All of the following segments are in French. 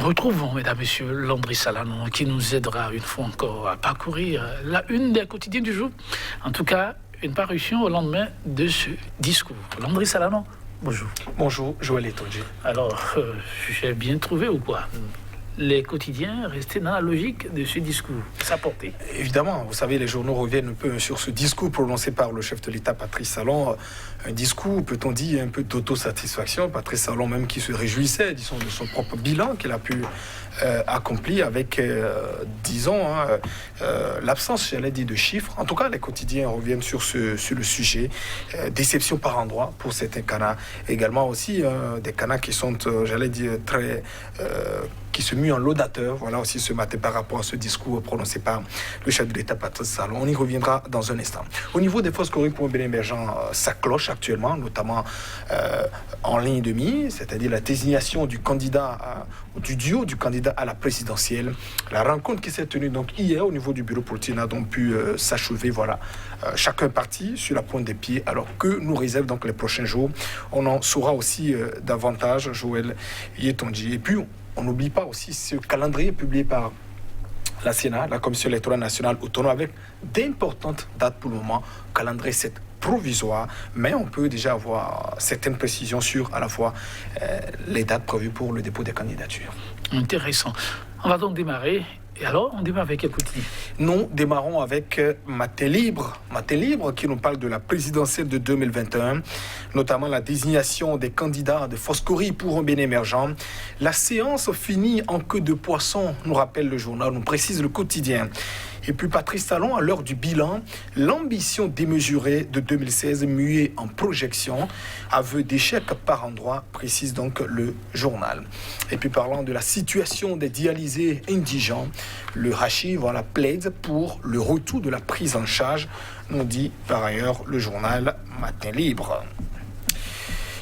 Retrouvons, mesdames, messieurs, Landry Salanon, qui nous aidera une fois encore à parcourir la une des quotidiens du jour. En tout cas, une parution au lendemain de ce discours. Landry Salanon, bonjour. Bonjour, Joël Etonji. Alors, j'ai bien trouvé ou quoi? Les quotidiens restaient dans la logique de ce discours, sa portée. Évidemment, vous savez, les journaux reviennent un peu sur ce discours prononcé par le chef de l'État, Patrice Talon. Un discours, peut-on dire, un peu d'autosatisfaction. Patrice Talon même qui se réjouissait, disons, de son propre bilan qu'il a pu accomplir avec, l'absence, j'allais dire, de chiffres. En tout cas, les quotidiens reviennent sur le sujet. Déception par endroit pour certains canards. Également aussi des canards qui sont, j'allais dire, très... qui se muent en laudateur, voilà aussi ce matin par rapport à ce discours prononcé par le chef de l'État, Patrice Talon. On y reviendra dans un instant. Au niveau des Foscori pour un Bénin émergent, ça cloche actuellement, notamment en ligne de mire, c'est-à-dire la désignation du candidat, du duo du candidat à la présidentielle. La rencontre qui s'est tenue donc hier au niveau du bureau politique n'a donc pu s'achever, voilà. Chacun parti sur la pointe des pieds, alors que nous réserve donc les prochains jours. On en saura aussi davantage, Joël Yetonji. Et puis, on n'oublie pas aussi ce calendrier publié par la Sénat, la Commission électorale nationale autonome, avec d'importantes dates pour le moment. Calendrier, c'est provisoire, mais on peut déjà avoir certaines précisions sur à la fois les dates prévues pour le dépôt des candidatures. Intéressant. On va donc démarrer. Et alors, on démarre avec quel quotidien? Nous démarrons avec Matin Libre qui nous parle de la présidentielle de 2021, notamment la désignation des candidats de Foscori pour un Bénin émergent. La séance finit en queue de poisson, nous rappelle le journal, nous précise le quotidien. Et puis Patrice Talon, à l'heure du bilan, l'ambition démesurée de 2016 muée en projection, aveu d'échec par endroit, précise donc le journal. Et puis parlant de la situation des dialysés indigents, le Hachi plaide pour le retour de la prise en charge, nous dit par ailleurs le journal Matin Libre.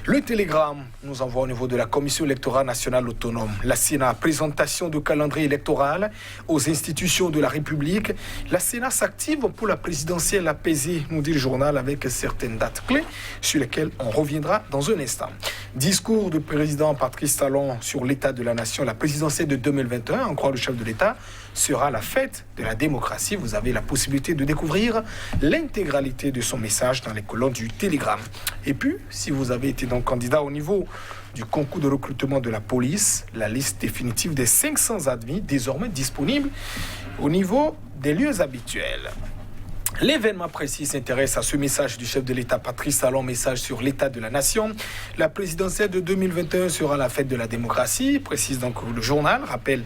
Le Télégramme nous envoie au niveau de la Commission électorale nationale autonome. La Sénat, présentation de calendrier électoral aux institutions de la République. La Sénat s'active pour la présidentielle apaisée, nous dit le journal, avec certaines dates clés sur lesquelles on reviendra dans un instant. Discours du président Patrice Talon sur l'état de la nation, la présidentielle de 2021, en croit le chef de l'État, sera la fête de la démocratie. Vous avez la possibilité de découvrir l'intégralité de son message dans les colonnes du Télégramme. Et puis, si vous avez été donc candidat au niveau du concours de recrutement de la police, la liste définitive des 500 admis désormais disponible au niveau des lieux habituels. L'événement précis s'intéresse à ce message du chef de l'État, Patrice Talon, message sur l'état de la nation. La présidentielle de 2021 sera la fête de la démocratie, précise donc le journal, rappelle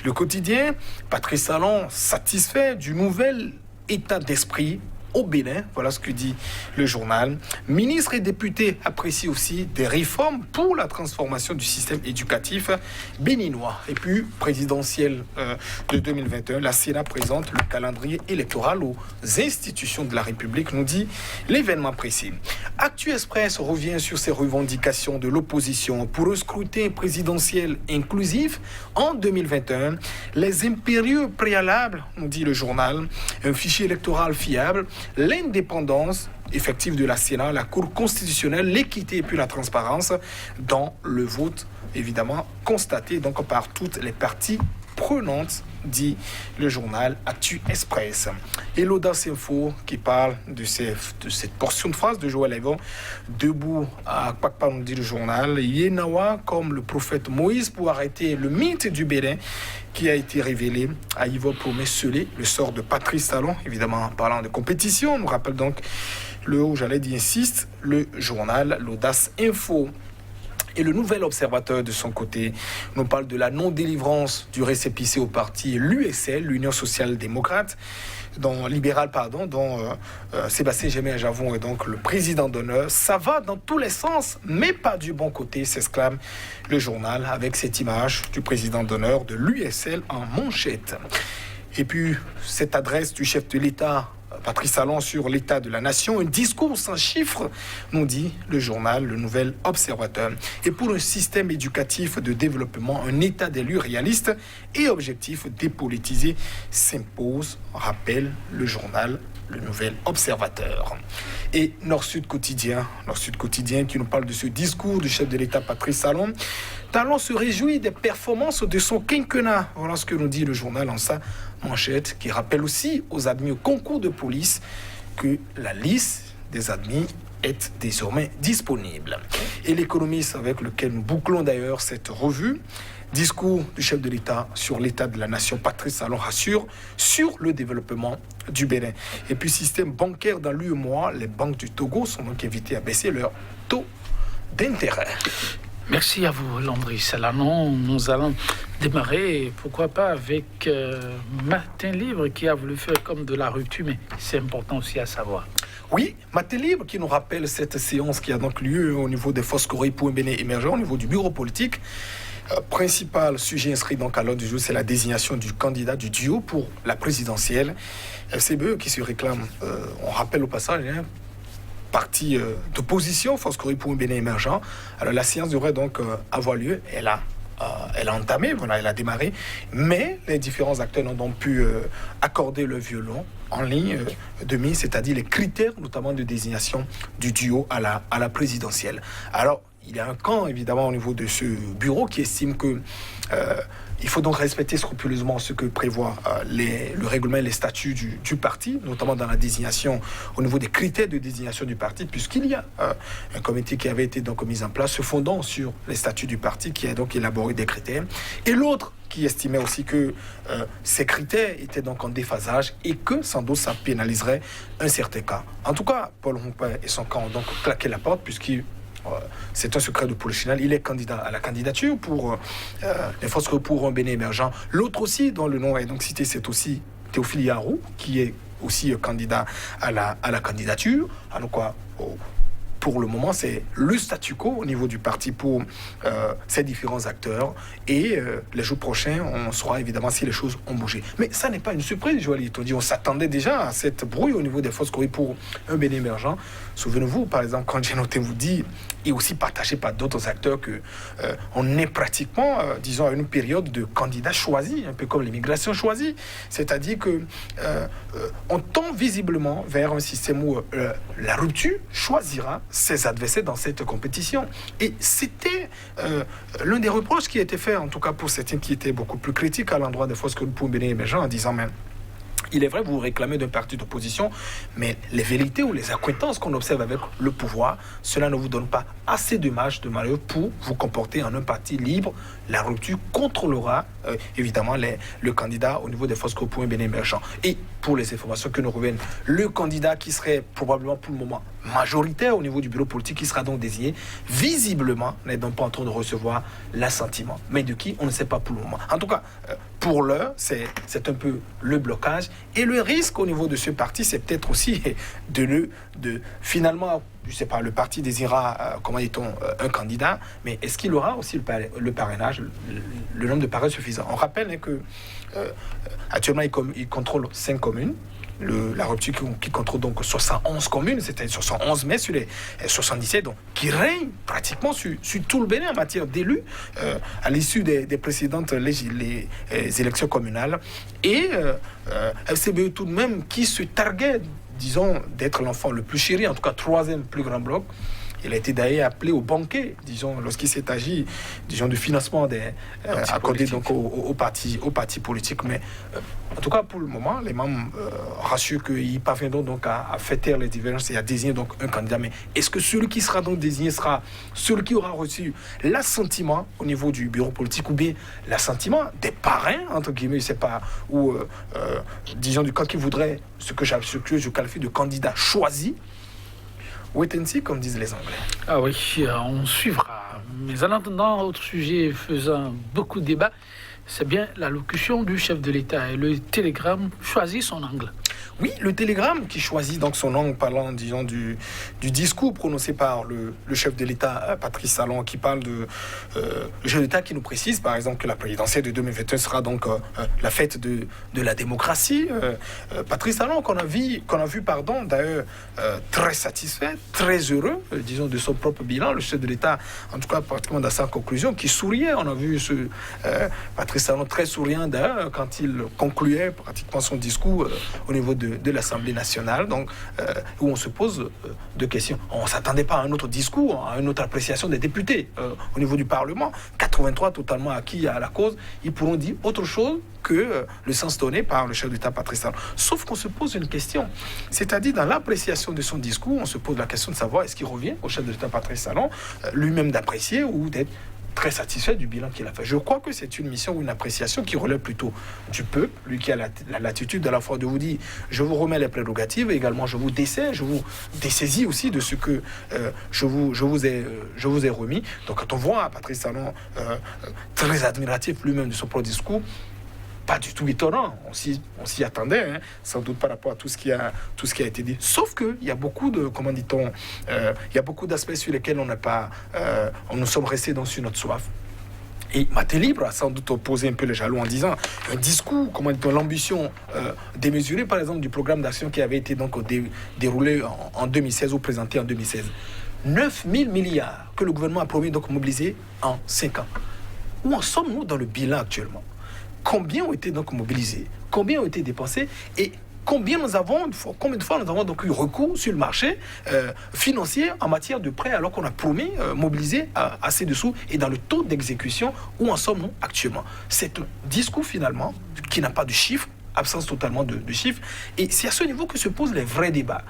le quotidien. Patrice Talon satisfait du nouvel état d'esprit au Bénin, voilà ce que dit le journal. Ministres et députés apprécient aussi des réformes pour la transformation du système éducatif béninois. Et puis, présidentielle de 2021, la Sénat présente le calendrier électoral aux institutions de la République, nous dit l'événement précis. Actu Express revient sur ces revendications de l'opposition pour un scrutin présidentiel inclusif en 2021. Les impérieux préalables, nous dit le journal, un fichier électoral fiable, l'indépendance effective de la Sénat, la Cour constitutionnelle, l'équité et puis la transparence dans le vote, évidemment, constaté donc par toutes les parties prenantes, dit le journal Actu Express. Et l'Audace Info qui parle de cette portion de phrase de Joël Evon, debout à Kpakpa, nous dit le journal, Yenawa comme le prophète Moïse pour arrêter le mythe du Bénin qui a été révélé à Ivo promet sceller le sort de Patrice Talon, évidemment en parlant de compétition, on nous rappelle donc insiste, le journal l'Audace Info. Et le nouvel observateur de son côté nous parle de la non-délivrance du récépissé au parti l'USL, l'Union sociale-démocrate, dont Sébastien Gémer-Javon est donc le président d'honneur. Ça va dans tous les sens, mais pas du bon côté, s'exclame le journal avec cette image du président d'honneur de l'USL en manchette. Et puis, cette adresse du chef de l'État, Patrice Talon, sur l'état de la nation, un discours sans chiffres, nous dit le journal, le nouvel observateur. Et pour un système éducatif de développement, un état des lieux réaliste et objectif dépolitisé s'impose, rappelle le journal, le Nouvel Observateur. Et Nord-Sud Quotidien qui nous parle de ce discours du chef de l'État Patrice Talon. Talon se réjouit des performances de son quinquennat. Voilà ce que nous dit le journal en sa manchette, qui rappelle aussi aux admis au concours de police que la liste des admis est désormais disponible. Et l'Économiste, avec lequel nous bouclons d'ailleurs cette revue, discours du chef de l'État sur l'état de la nation, Patrice Talon rassure sur le développement du Bénin. Et puis système bancaire dans l'UEMOA, les banques du Togo sont donc invitées à baisser leur taux d'intérêt. Merci à vous, Landry Salanon. Nous allons démarrer, pourquoi pas, avec Matin Libre qui a voulu faire comme de la rupture, mais c'est important aussi à savoir. Oui, Matin Libre qui nous rappelle cette séance qui a donc lieu au niveau des Foscories pour un Bénin émergent, au niveau du bureau politique. Principal sujet inscrit donc à l'ordre du jour, c'est la désignation du candidat du duo pour la présidentielle. FCBE qui se réclame, on rappelle au passage, parti d'opposition, Foscories pour un Bénin émergent. Alors la séance devrait donc avoir lieu. Elle a entamé, voilà, elle a démarré, mais les différents acteurs n'ont donc pu accorder le violon en ligne de mise, c'est-à-dire les critères notamment de désignation du duo à la présidentielle. Alors, il y a un camp, évidemment, au niveau de ce bureau qui estime que il faut donc respecter scrupuleusement ce que prévoit le règlement et les statuts du parti, notamment dans la désignation, au niveau des critères de désignation du parti, puisqu'il y a un comité qui avait été donc mis en place, se fondant sur les statuts du parti, qui a donc élaboré des critères. Et l'autre qui estimait aussi que ces critères étaient donc en déphasage et que sans doute ça pénaliserait un certain cas. En tout cas, Paul Humpin et son camp ont donc claqué la porte, puisqu'il c'est un secret de polichinelle. Il est candidat à la candidature pour les forces pour un Bénin émergent. L'autre aussi, dont le nom est donc cité, c'est aussi Théophile Yarou, qui est aussi candidat à la candidature. Alors quoi, pour le moment, c'est le statu quo au niveau du parti pour ces différents acteurs. Et les jours prochains, on saura évidemment si les choses ont bougé. Mais ça n'est pas une surprise, Joël Itondi. On s'attendait déjà à cette brouille au niveau des forces pour un Bénin émergent. Souvenez-vous, par exemple, quand j'ai noté vous dit, et aussi partagé par d'autres acteurs, que on est pratiquement, disons, à une période de candidats choisis, un peu comme l'immigration choisie. C'est-à-dire que on tend visiblement vers un système où la rupture choisira ses adversaires dans cette compétition. Et c'était l'un des reproches qui a été fait, en tout cas pour certains qui étaient beaucoup plus critiques à l'endroit des forces pour Bénin émergent, en disant même, il est vrai, vous réclamez d'un parti d'opposition, mais les vérités ou les accointances qu'on observe avec le pouvoir, cela ne vous donne pas assez de marge de manœuvre pour vous comporter en un parti libre. La rupture contrôlera évidemment le candidat au niveau des forces pour un Bénin émergent. Et pour les informations que nous reviennent, le candidat qui serait probablement pour le moment majoritaire au niveau du bureau politique, qui sera donc désigné, visiblement n'est donc pas en train de recevoir l'assentiment. Mais de qui, on ne sait pas pour le moment. En tout cas, pour l'heure, c'est un peu le blocage. Et le risque au niveau de ce parti, c'est peut-être aussi de finalement, je ne sais pas, le parti désirera, comment dit-on, un candidat, mais est-ce qu'il aura aussi le parrainage, le nombre de parrains suffisant? On rappelle que actuellement, il contrôle 5 communes. La rupture qui contrôle donc 71 communes, c'est-à-dire 71 mai sur les 77, donc qui règne pratiquement sur tout le Bénin en matière d'élus à l'issue des précédentes les élections communales. Et FCBE tout de même qui se targuait, disons, d'être l'enfant le plus chéri, en tout cas 3e plus grand bloc. Il a été d'ailleurs appelé au banquet, disons, lorsqu'il s'est agi, disons, du financement accordé donc aux partis politiques. Mais en tout cas, pour le moment, les membres rassurent qu'ils parviendront donc à faire taire les divergences et à désigner donc un candidat. Mais est-ce que celui qui sera donc désigné sera celui qui aura reçu l'assentiment au niveau du bureau politique, ou bien l'assentiment des parrains, entre guillemets, je ne sais pas, ou disons du camp qui voudrait ce que je qualifie de candidat choisi? Wait and see, comme disent les Anglais. Ah oui, on suivra. Mais en attendant, autre sujet faisant beaucoup de débats, c'est bien l'allocution du chef de l'État. Et le Télégramme choisit son angle. Oui, le Télégramme qui choisit donc son angle, parlant, disons, du discours prononcé par le chef de l'État, Patrice Talon, qui parle de le chef de l'État qui nous précise, par exemple, que la présidentielle de 2021 sera donc la fête de la démocratie. Patrice Talon, qu'on a vu, d'ailleurs, très satisfait, très heureux, disons, de son propre bilan. Le chef de l'État, en tout cas, pratiquement dans sa conclusion, qui souriait. On a vu Patrice Talon très souriant, d'ailleurs, quand il concluait pratiquement son discours au niveau niveau de l'Assemblée nationale, donc, où on se pose deux questions. On ne s'attendait pas à un autre discours, à une autre appréciation des députés au niveau du Parlement. 83 totalement acquis à la cause, ils pourront dire autre chose que le sens donné par le chef d'État Patrice Talon. Sauf qu'on se pose une question, c'est-à-dire dans l'appréciation de son discours, on se pose la question de savoir est-ce qu'il revient au chef de l'État Patrice Talon lui-même d'apprécier ou d'être très satisfait du bilan qu'il a fait. Je crois que c'est une mission ou une appréciation qui relève plutôt du peuple, lui qui a la latitude à la fois de vous dire je vous remets les prérogatives et également je vous dessaie, je vous dessaisis aussi de ce que je vous ai remis. Donc quand on voit Patrice Talon très admiratif lui-même de son propre discours, pas du tout étonnant, on s'y attendait, hein, sans doute par rapport à tout ce qui a été dit. Sauf qu'il y a beaucoup de, comment dit-on, il y a beaucoup d'aspects sur lesquels on n'a pas, nous sommes restés sur notre soif. Et Maté-Libre a sans doute opposé un peu les jalons en disant un discours, comment dit-on, l'ambition démesurée par exemple du programme d'action qui avait été donc déroulé en 2016 ou présenté en 2016. 9 000 milliards que le gouvernement a promis donc mobiliser en 5 ans. Où en sommes-nous dans le bilan actuellement? Combien ont été donc mobilisés? Combien ont été dépensés? Et combien de fois nous avons donc eu recours sur le marché financier en matière de prêts alors qu'on a promis mobiliser assez de sous? Et dans le taux d'exécution, où en sommes-nous actuellement? C'est un discours finalement qui n'a pas de chiffres, absence totalement de chiffres. Et c'est à ce niveau que se posent les vrais débats.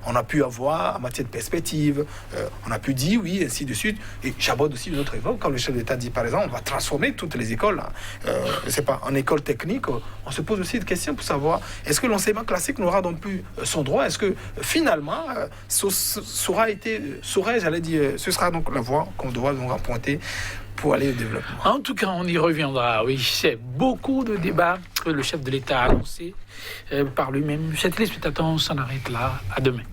On a pu avoir en matière de perspective, on a pu dire oui, ainsi de suite. Et j'aborde aussi une autre époque, quand le chef d'État dit par exemple, on va transformer toutes les écoles, je sais pas, en école technique. On se pose aussi des questions pour savoir, est-ce que l'enseignement classique n'aura donc plus son droit? Est-ce que finalement, ce sera donc la voie qu'on devra donc emprunter pour aller au développement? En tout cas, on y reviendra. Oui, c'est beaucoup de débats que le chef de l'État a annoncé par lui-même. Chers téléspectateurs, on s'en arrête là. À demain.